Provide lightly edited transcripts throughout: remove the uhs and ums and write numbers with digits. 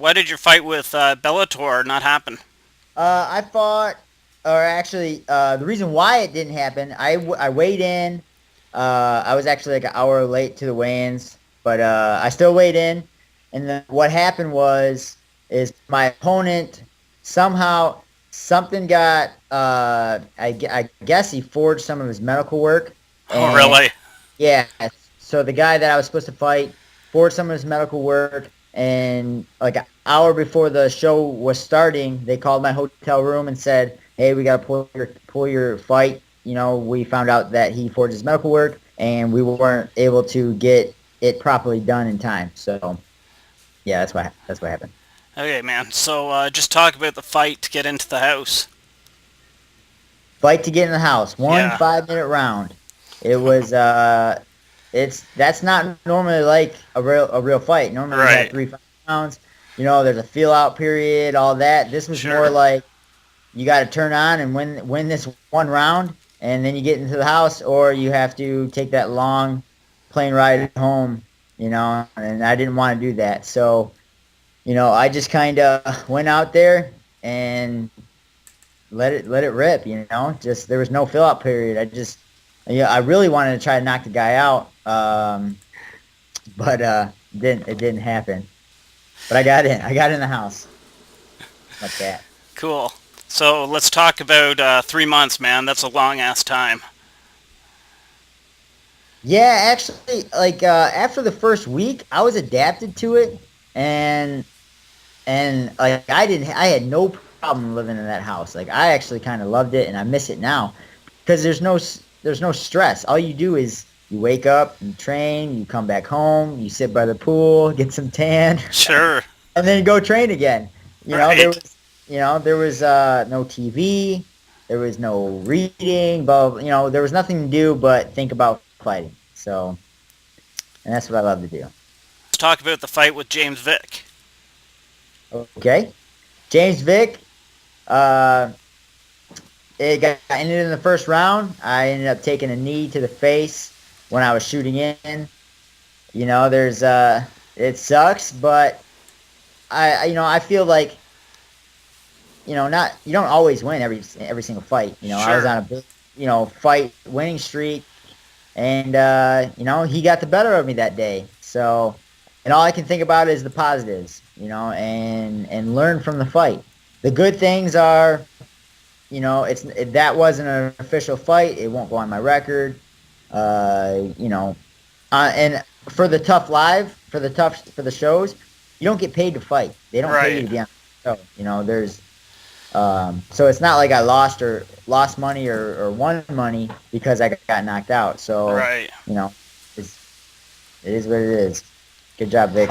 Why did your fight with Bellator not happen? I fought, or actually, the reason why it didn't happen, I weighed in. I was actually like an hour late to the weigh-ins, but I still weighed in. And then what happened is my opponent somehow something got. I guess he forged some of his medical work, Oh, and really? yeah, so the guy that I was supposed to fight forged some of his medical work, and like an hour before the show was starting, they called my hotel room and said, "Hey, we got to pull your fight." We found out that he forged his medical work, and we weren't able to get it properly done in time. So yeah, that's what happened. Okay, man. So just talk about the fight to get into the house. Fight to get in the house, one Yeah. 5 minute round. It was that's not normally like a real fight. Normally you have Right. 3 5 rounds. There's a feel out period, all that. This was more Sure. like you got to turn on and win this one round, and then you get into the house, or you have to take that long plane ride home. And I didn't want to do that, so I just kind of went out there and let it rip. Just there was no fill out period. I really wanted to try to knock the guy out, but it didn't happen. But I got in the house like that. Cool. So let's talk about 3 months, man. That's a long ass time. Yeah, actually, like after the first week, I was adapted to it, and like I had no problem living in that house. Like I actually kind of loved it, and I miss it now because there's no stress. All you do is you wake up, you train, you come back home, you sit by the pool, get some tan, Sure. and then go train again. You know, there Right. was there was no TV, there was no reading, but there was nothing to do but think about fighting. So, and that's what I love to do. Let's talk about the fight with James Vick. Okay, James Vick. Uh, it got ended in the first round. I ended up taking a knee to the face when I was shooting in. There's it sucks, but I feel like not you don't always win every single fight. I was Sure. on a big fight winning streak, and he got the better of me that day. So, and all I can think about is the positives, and learn from the fight. The good things are, that wasn't an official fight. It won't go on my record. Uh, you know, and for the shows, you don't get paid to fight. They don't pay you Right. to be on the show. So it's not like I lost money or won money because I got knocked out. So Right. you know, it's it is what it is. Good job, Vic.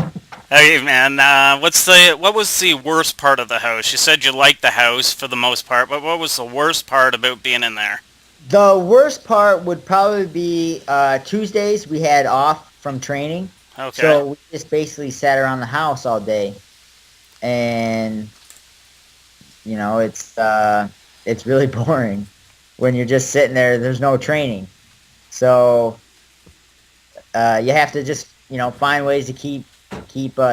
Hey, man. What was the worst part of the house? You said you liked the house for the most part, but what was the worst part about being in there? The worst part would probably be Tuesdays. We had off from training, Okay. so we just basically sat around the house all day, and it's really boring when you're just sitting there. There's no training, so you have to just find ways to keep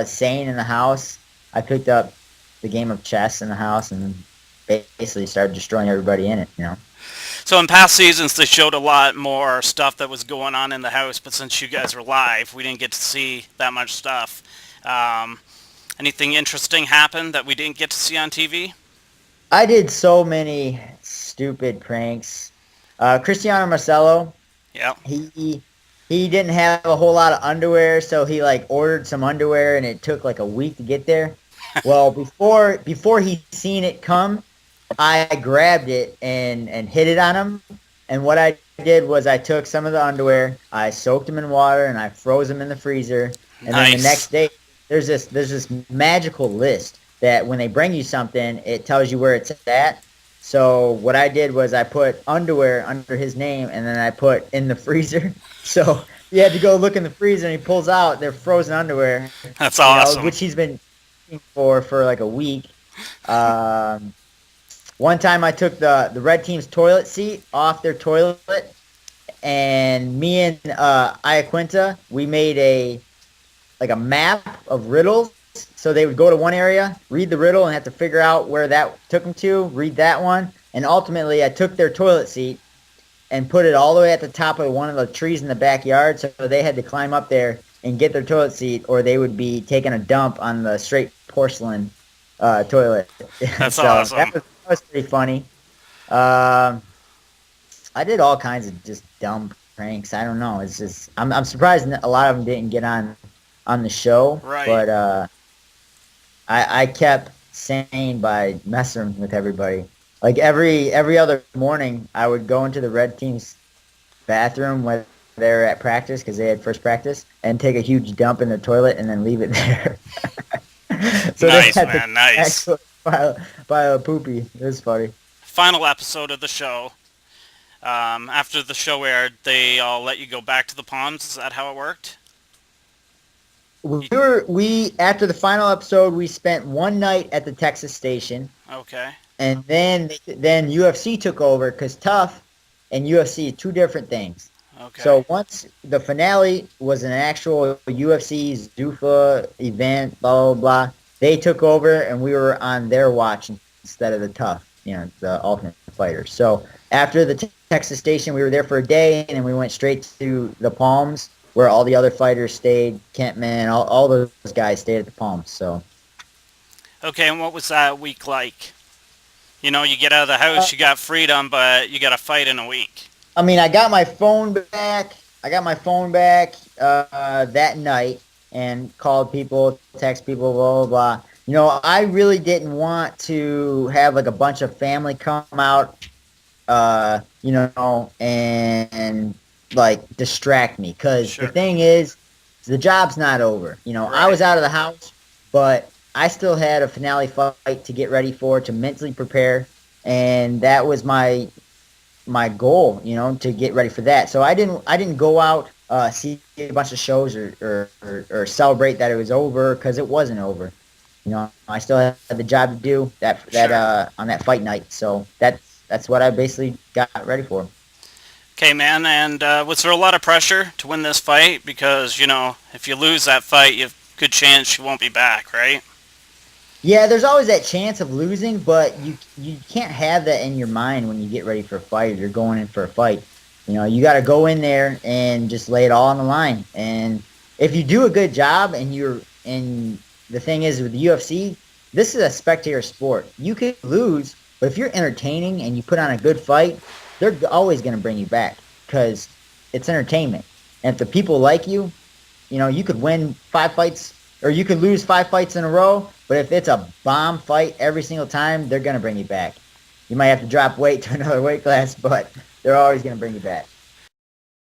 sane in the house. I picked up the game of chess in the house and basically started destroying everybody in it. So in past seasons, they showed a lot more stuff that was going on in the house, but since you guys were live, we didn't get to see that much stuff. Um, Anything interesting happen that we didn't get to see on TV? I did so many stupid pranks. Cristiano Marcelo, Yeah. he he didn't have a whole lot of underwear, so he like ordered some underwear, and it took like a week to get there. Well, before he seen it come, I grabbed it and hit it on him. And what I did was I took some of the underwear, I soaked them in water, and I froze them in the freezer. And then the Nice. next day, there's this magical list that when they bring you something, it tells you where it's at. So what I did was I put underwear under his name, and then I put in the freezer. So he had to go look in the freezer, and he pulls out their frozen underwear, That's awesome. which he's been for like a week. Um, One time I took the red team's toilet seat off their toilet, and me and Iaquinta, we made a map of riddles, So they would go to one area, read the riddle, and have to figure out where that took them to, read that one. And ultimately, I took their toilet seat and put it all the way at the top of one of the trees in the backyard. So they had to climb up there and get their toilet seat, or they would be taking a dump on the straight porcelain toilet. That's So awesome. that was pretty funny. Um, I did all kinds of just dumb pranks. I don't know. It's just I'm surprised a lot of them didn't get on the show. Right. But I kept sane by messing with everybody. Like every other morning, I would go into the red team's bathroom when they're at practice because they had first practice, and take a huge dump in the toilet and then leave it there. So Nice, they had man, nice. actual pile of poopy. It was funny. Final episode of the show. After the show aired, they all let you go back to the ponds. Is that how it worked? We after the final episode, we spent one night at the Texas station, Okay. and then UFC took over because Tough and UFC are two different things. Okay. So once the finale was an actual UFC Zuffa event, blah, blah, blah, they took over and we were on their watch instead of the Tough, the Ultimate Fighter. So after the Texas station, we were there for a day, and then we went straight to the Palms where all the other fighters stayed. Kentman, all those guys stayed at the Palms. So Okay, and what was that week like? You get out of the house, you got freedom, but you got to fight in a week. I mean, I got my phone back. That night and called people, text people, blah, blah, blah. I really didn't want to have like a bunch of family come out, and like distract me. Because Sure. the thing is, the job's not over. I was out of the house, but I still had a finale fight to get ready for, to mentally prepare. And that was my goal, to get ready for that. So I didn't go out, see a bunch of shows or celebrate that it was over, because it wasn't over. I still had the job to do on that fight night. So that's what I basically got ready for. Okay, man, and was there a lot of pressure to win this fight? Because, if you lose that fight, you have a good chance you won't be back, right? Yeah, there's always that chance of losing, but you can't have that in your mind when you get ready for a fight. Or you're going in for a fight. You got to go in there and just lay it all on the line. And if you do a good job, and the thing is with the UFC, this is a spectator sport. You could lose, but if you're entertaining and you put on a good fight, they're always going to bring you back because it's entertainment. And if the people like you, you could win 5 fights, or you could lose 5 fights in a row, but if it's a bomb fight every single time, they're going to bring you back. You might have to drop weight to another weight class, but they're always going to bring you back.